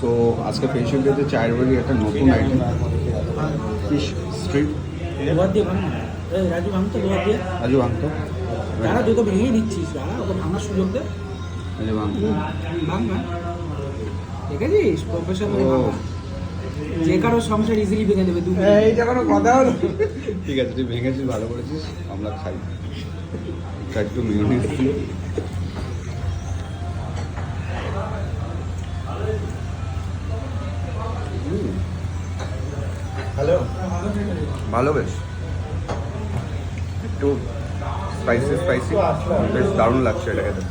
তো আজকে ফেসিয়াল ডেতে চায়ের বাড়ি একটা নতুন আইটেম ফিশ স্ট্রিট। লোহার দিয়ে ভাঙ না, রাজু ভাঙতো লোহার দিয়ে। রাজু ভাঙতো, দাঁড়া তুই তো ভেঙেই দিচ্ছিস, দাঁড়া ওকে ভাঙার সুযোগ দে। রাজু ভাঙতো। ভাঙ না, দেখেছিস প্রফেশনাল ও যে কারো সংসার ইজিলি ভেঙে দেবে। তুই এইটা কোনো কথা হলো? ঠিক আছে, তুই ভেঙেছিস, ভালো করেছিস, আমরা খাই। একটু মিউনিস দিল। হ্যালো, ভালো, বেশ একটু স্পাইসি স্পাইসি, বেশ দারুণ লাগছে এটা খেতে।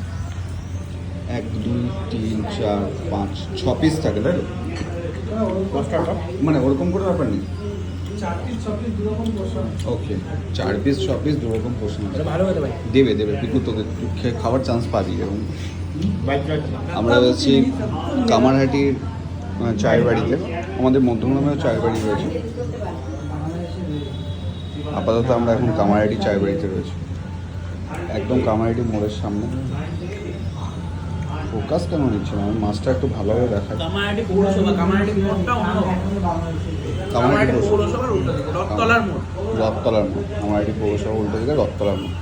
1 2 3 4 5 6 পিস থাকে তাই তো? মানে ওরকম করে ব্যাপার নেই। 4 পিস 6 পিস দু রকম পোষণ। ওকে, 4 পিস 6 পিস দু রকম পোর্শন এটা ভালো হতে ভাই। দেবে দেবে পিকু, তোকে খাওয়ার চান্স পাবি। এবং আমরা যাচ্ছি কামারহাটির চায়ের বাড়িতে। আমাদের মধ্যমগ্রামেও চায়ের বাড়ি রয়েছে। আপাতত আমরা এখন কামারহাটি চায়ের বাড়িতে রয়েছি, একদম কামারহাটি মোড়ের সামনে। ফোকাস কেন নিচ্ছে না? আমি মাছটা একটু ভালোভাবে দেখাই। কামারহাটি পৌরসভা, কামারহাটি মোড়টা অন্য। কামারহাটি পৌরসভার উল্টো দিকে রথতলার মোড়। রথতলার মোড়, কামারহাটি পৌরসভা উল্টো দিকে রথতলার মোড়।